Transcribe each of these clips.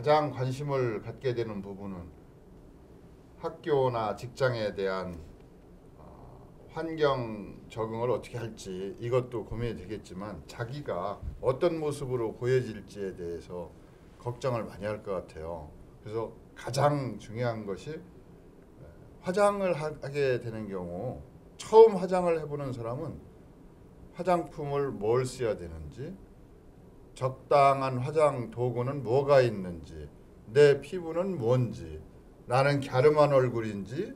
가장 관심을 갖게 되는 부분은 학교나 직장에 대한 환경 적응을 어떻게 할지 이것도 고민이 되겠지만 자기가 어떤 모습으로 보여질지에 대해서 걱정을 많이 할 것 같아요. 그래서 가장 중요한 것이 화장을 하게 되는 경우 처음 화장을 해보는 사람은 화장품을 뭘 써야 되는지, 적당한 화장 도구는 뭐가 있는지, 내 피부는 뭔지, 나는 갸름한 얼굴인지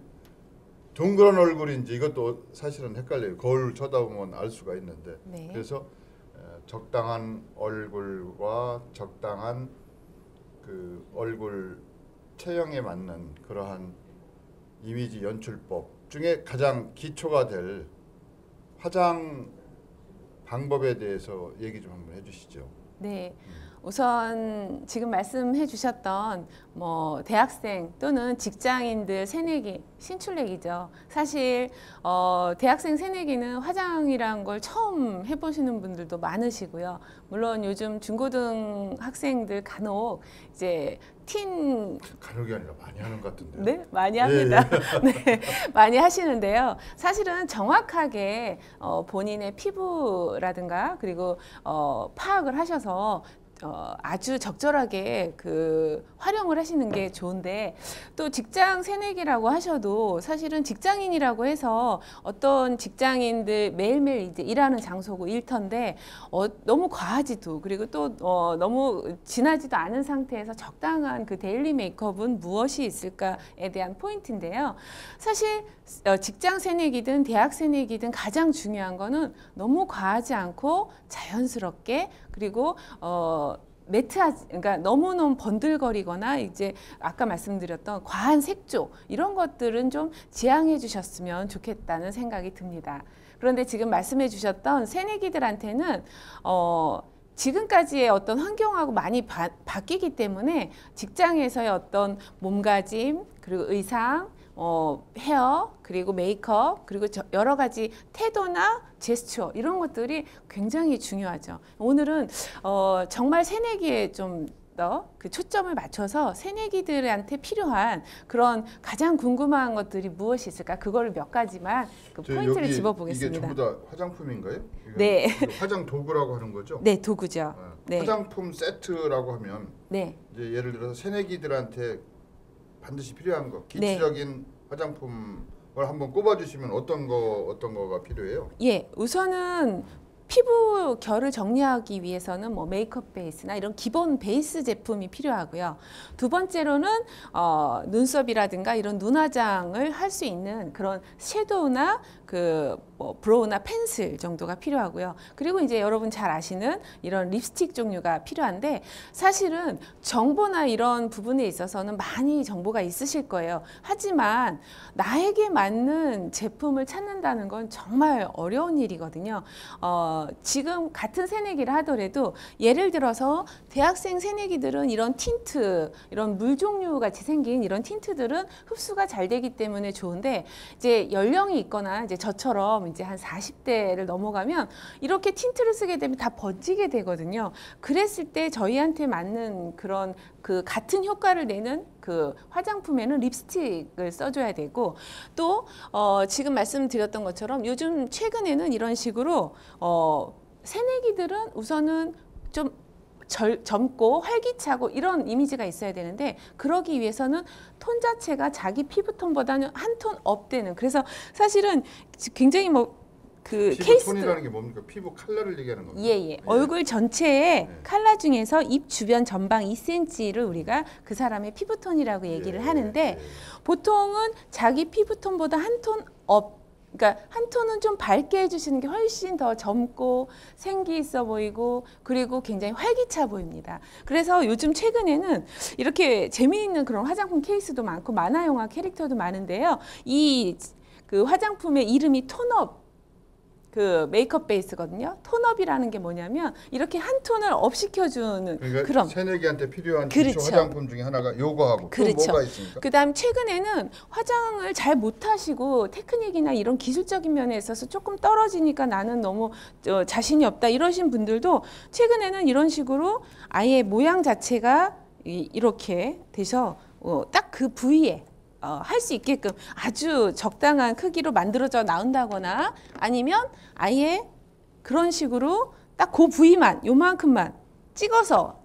둥그런 얼굴인지 이것도 사실은 헷갈려요. 거울 쳐다보면 알 수가 있는데 네. 그래서 적당한 얼굴과 적당한 그 얼굴 체형에 맞는 그러한 이미지 연출법 중에 가장 기초가 될 화장 방법에 대해서 얘기 좀 한번 해주시죠. 네. 우선 지금 말씀해 주셨던 뭐 대학생 또는 직장인들 새내기, 신출내기죠. 사실 대학생 새내기는 화장이란 걸 처음 해보시는 분들도 많으시고요. 물론 요즘 중고등 학생들 간혹 이제 간혹이 아니라 많이 하는 것 같은데요. 네, 많이 합니다. 네, 많이 하시는데요. 사실은 정확하게 본인의 피부라든가 그리고 파악을 하셔서 아주 적절하게 그 활용을 하시는 게 좋은데, 또 직장 새내기라고 하셔도 사실은 직장인이라고 해서 어떤 직장인들 매일매일 이제 일하는 장소고 일터인데 너무 과하지도, 그리고 또 너무 진하지도 않은 상태에서 적당한 그 데일리 메이크업은 무엇이 있을까에 대한 포인트인데요. 사실 직장 새내기든 대학 새내기든 가장 중요한 거는 너무 과하지 않고 자연스럽게, 그리고 매트하지, 그러니까 너무너무 번들거리거나 이제 아까 말씀드렸던 과한 색조 이런 것들은 좀 지양해 주셨으면 좋겠다는 생각이 듭니다. 그런데 지금 말씀해 주셨던 새내기들한테는 지금까지의 어떤 환경하고 많이 바뀌기 때문에 직장에서의 어떤 몸가짐, 그리고 의상, 헤어, 그리고 메이크업, 그리고 여러 가지 태도나 제스처 이런 것들이 굉장히 중요하죠. 오늘은 정말 새내기에 좀 더 그 초점을 맞춰서 새내기들한테 필요한 그런 가장 궁금한 것들이 무엇이 있을까, 그거를 몇 가지만 그 포인트를 집어보겠습니다. 이게 전부 다 화장품인가요? 네. 화장 도구라고 하는 거죠? 네, 도구죠. 네. 화장품 세트라고 하면 네. 이제 예를 들어서 새내기들한테 반드시 필요한 거, 기초적인 화장품을 한번 꼽아주시면 어떤 거가 필요해요? 예, 우선은 피부 결을 정리하기 위해서는 뭐 메이크업 베이스나 이런 기본 베이스 제품이 필요하고요. 두 번째로는 눈썹이라든가 이런 눈화장을 할 수 있는 그런 섀도우나 그 뭐 브로우나 펜슬 정도가 필요하고요. 그리고 이제 여러분 잘 아시는 이런 립스틱 종류가 필요한데, 사실은 정보나 이런 부분에 있어서는 많이 정보가 있으실 거예요. 하지만 나에게 맞는 제품을 찾는다는 건 정말 어려운 일이거든요. 지금 같은 새내기를 하더라도 예를 들어서 대학생 새내기들은 이런 틴트, 이런 물 종류 같이 생긴 이런 틴트들은 흡수가 잘 되기 때문에 좋은데, 이제 연령이 있거나 이제 저처럼 이제 한 40대를 넘어가면 이렇게 틴트를 쓰게 되면 다 번지게 되거든요. 그랬을 때 저희한테 맞는 그런 그 같은 효과를 내는 그 화장품에는 립스틱을 써줘야 되고, 또 지금 말씀드렸던 것처럼 요즘 최근에는 이런 식으로 새내기들은 우선은 좀 젊고 활기차고 이런 이미지가 있어야 되는데, 그러기 위해서는 톤 자체가 자기 피부톤보다는 한 톤 업되는, 그래서 사실은 굉장히 그 피부 케이스 톤이라는 게 뭡니까? 피부 컬러를 얘기하는 겁니다. 예. 얼굴 전체의 컬러 중에서 입 주변 전방 2cm를 우리가 그 사람의 피부톤이라고 얘기를 하는데, 보통은 자기 피부톤보다 한 톤 업, 그러니까 한 톤은 좀 밝게 해주시는 게 훨씬 더 젊고 생기 있어 보이고 그리고 굉장히 활기차 보입니다. 그래서 요즘 최근에는 이렇게 재미있는 그런 화장품 케이스도 많고 만화 영화 캐릭터도 많은데요. 이 그 화장품의 이름이 톤업, 그 메이크업 베이스거든요. 톤업이라는 게 뭐냐면 이렇게 한 톤을 업 시켜주는, 그러니까 그런 새내기한테 필요한 그렇죠. 기초 화장품 중에 하나가 요거하고 그렇죠. 또 뭐가 있습니까? 그다음 최근에는 화장을 잘 못하시고 테크닉이나 이런 기술적인 면에 있어서 조금 떨어지니까 나는 너무 자신이 없다 이러신 분들도 최근에는 이런 식으로 아예 모양 자체가 이렇게 돼서 딱 그 부위에 할 수 있게끔 아주 적당한 크기로 만들어져 나온다거나 아니면 아예 그런 식으로 딱 그 부위만 요만큼만 찍어서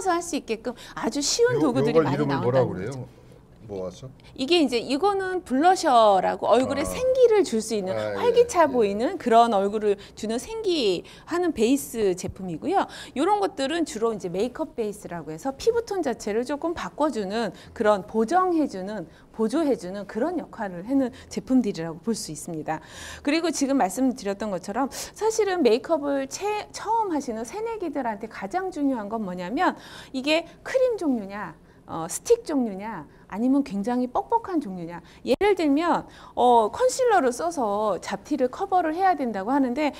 할 수 있게끔 아주 쉬운 도구들이 많이 이름을 나온다는 뭐라고 거죠. 그래요? 모아서? 이게 이제 이거는 블러셔라고 얼굴에 생기를 줄 수 있는 활기차 보이는 그런 얼굴을 주는 생기하는 베이스 제품이고요. 이런 것들은 주로 이제 메이크업 베이스라고 해서 피부톤 자체를 조금 바꿔주는 그런 보정해주는 보조해주는 그런 역할을 하는 제품들이라고 볼 수 있습니다. 그리고 지금 말씀드렸던 것처럼 사실은 메이크업을 처음 하시는 새내기들한테 가장 중요한 건 뭐냐면 이게 크림 종류냐 스틱 종류냐 아니면 굉장히 뻑뻑한 종류냐. 예를 들면 컨실러를 써서 잡티를 커버를 해야 된다고 하는데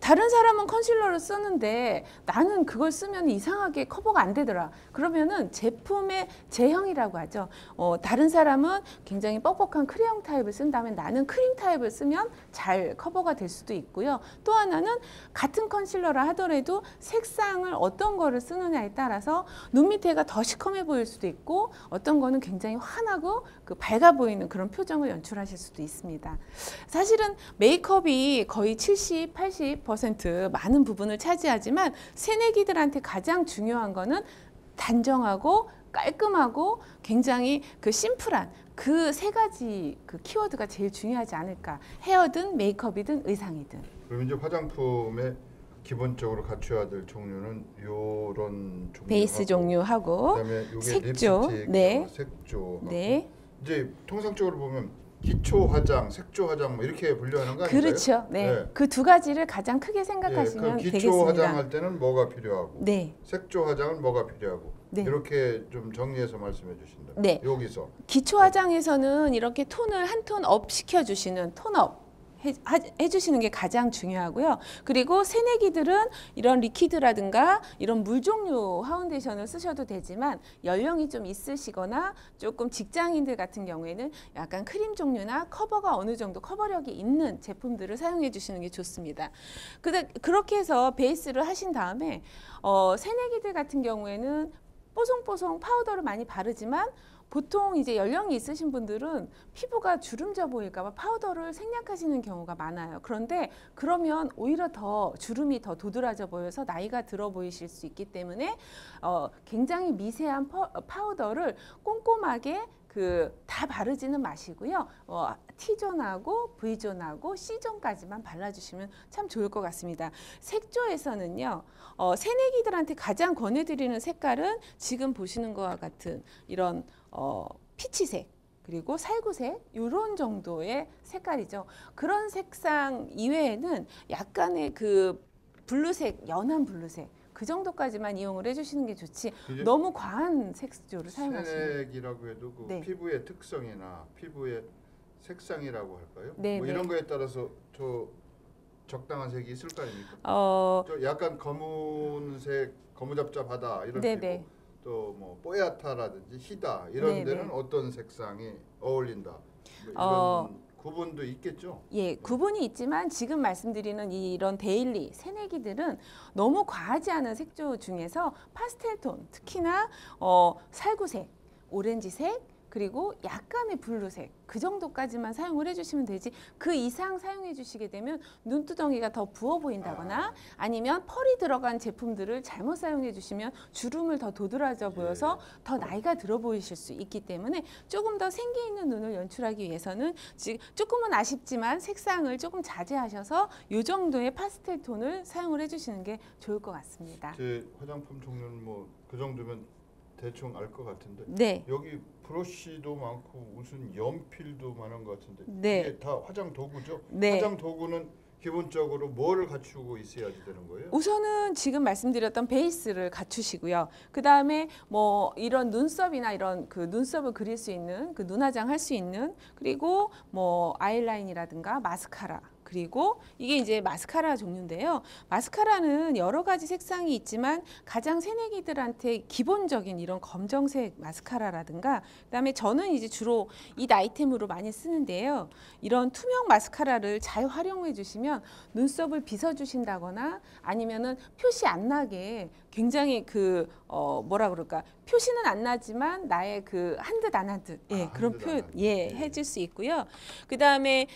다른 사람은 컨실러를 쓰는데 나는 그걸 쓰면 이상하게 커버가 안 되더라. 그러면은 제품의 제형이라고 하죠. 다른 사람은 굉장히 뻑뻑한 크레용 타입을 쓴다면 나는 크림 타입을 쓰면 잘 커버가 될 수도 있고요. 또 하나는 같은 컨실러라 하더라도 색상을 어떤 거를 쓰느냐에 따라서 눈 밑에가 더 시커매 보일 수도 있고 어떤 거는 굉장히 환하고 그 밝아 보이는 그런 표정을 연출하실 수도 있습니다. 사실은 메이크업이 거의 70, 80% 많은 부분을 차지하지만 새내기들한테 가장 중요한 거는 단정하고 깔끔하고 굉장히 그 심플한 그 세 가지 그 키워드가 제일 중요하지 않을까. 헤어든 메이크업이든 의상이든. 그럼 이제 화장품에 기본적으로 갖춰야 될 종류는 요런 종류 베이스 종류하고 그다음에 요게 색조, 립스틱, 네. 색조. 네. 이제 통상적으로 보면 기초 화장, 색조 화장 뭐 이렇게 분류하는 거 아닌가요? 그렇죠. 네. 그 두 가지를 가장 크게 생각하시면 그 기초 되겠습니다. 화장할 때는 뭐가 필요하고 네. 색조 화장은 뭐가 필요하고 네. 이렇게 좀 정리해서 말씀해 주신다면 네. 여기서 기초 화장에서는 이렇게 톤을 한 톤 업 시켜주시는 톤업 해주시는 게 가장 중요하고요. 그리고 새내기들은 이런 리퀴드라든가 이런 물 종류 파운데이션을 쓰셔도 되지만 연령이 좀 있으시거나 조금 직장인들 같은 경우에는 약간 크림 종류나 커버가 어느 정도 커버력이 있는 제품들을 사용해 주시는 게 좋습니다. 그렇게 해서 베이스를 하신 다음에 새내기들 같은 경우에는 뽀송뽀송 파우더를 많이 바르지만 보통 이제 연령이 있으신 분들은 피부가 주름져 보일까 봐 파우더를 생략하시는 경우가 많아요. 그런데 그러면 오히려 더 주름이 더 도드라져 보여서 나이가 들어 보이실 수 있기 때문에 굉장히 미세한 파우더를 꼼꼼하게 다 바르지는 마시고요. T존하고 V존하고 C존까지만 발라주시면 참 좋을 것 같습니다. 색조에서는요. 새내기들한테 가장 권해드리는 색깔은 지금 보시는 것과 같은 이런 피치색 그리고 살구색 이런 정도의 색깔이죠. 그런 색상 이외에는 약간의 그 블루색, 연한 블루색 그 정도까지만 이용을 해주시는 게 좋지 너무 과한 색조를 사용하시면 새내기라고 해도 그 네. 피부의 특성이나 피부의 색상이라고 할까요? 네, 뭐 네. 이런 거에 따라서 저 적당한 색이 있을 거 아닙니까? 저 약간 검은색, 거무잡잡하다 이런 네, 피부 네. 또 뭐 뽀얗다라든지 희다 이런 네, 데는 네. 어떤 색상이 어울린다 뭐 이런 구분도 있겠죠? 예, 구분이 있지만 지금 말씀드리는 이런 데일리 새내기들은 너무 과하지 않은 색조 중에서 파스텔톤, 특히나 살구색, 오렌지색, 그리고 약간의 블루색 그 정도까지만 사용을 해주시면 되지 그 이상 사용해 주시게 되면 눈두덩이가 더 부어 보인다거나 아니면 펄이 들어간 제품들을 잘못 사용해 주시면 주름을 더 도드라져 보여서 더 나이가 들어 보이실 수 있기 때문에 조금 더 생기 있는 눈을 연출하기 위해서는 지금 조금은 아쉽지만 색상을 조금 자제하셔서 이 정도의 파스텔 톤을 사용을 해주시는 게 좋을 것 같습니다. 제 화장품 종류는 뭐 그 정도면 대충 알 것 같은데 네. 여기 브러쉬도 많고 무슨 연필도 많은 것 같은데 네. 이게 다 화장 도구죠? 네. 화장 도구는 기본적으로 뭐를 갖추고 있어야지 되는 거예요? 우선은 지금 말씀드렸던 베이스를 갖추시고요. 그 다음에 뭐 이런 눈썹이나 이런 그 눈썹을 그릴 수 있는 그 눈화장 할 수 있는 그리고 뭐 아이라인이라든가 마스카라 그리고 이게 이제 마스카라 종류인데요. 마스카라는 여러 가지 색상이 있지만 가장 새내기들한테 기본적인 이런 검정색 마스카라라든가 그다음에 저는 이제 주로 이 아이템으로 많이 쓰는데요. 이런 투명 마스카라를 잘 활용해 주시면 눈썹을 빗어 주신다거나 아니면은 표시 안 나게 굉장히 그 뭐라 그럴까 표시는 안 나지만 나의 그 한 듯 안 한 듯 그런 한 듯 표 안 한 듯. 해줄 수 있고요. 그 다음에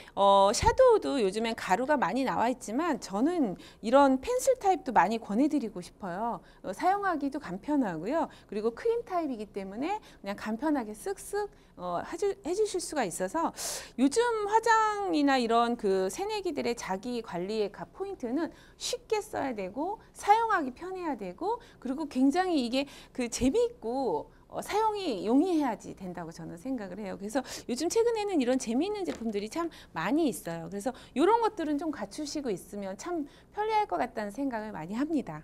샤도우도 요즘엔 가루가 많이 나와 있지만 저는 이런 펜슬 타입도 많이 권해드리고 싶어요. 사용하기도 간편하고요. 그리고 크림 타입이기 때문에 그냥 간편하게 쓱쓱 해주실 수가 있어서 요즘 화장이나 이런 그 새내기들의 자기 관리의 포인트는 쉽게 써야 되고 사용하기 편해야 되고 그리고 굉장히 이게 그 재미있고 사용이 용이해야지 된다고 저는 생각을 해요. 그래서 요즘 최근에는 이런 재미있는 제품들이 참 많이 있어요. 그래서 이런 것들은 좀 갖추시고 있으면 참 편리할 것 같다는 생각을 많이 합니다.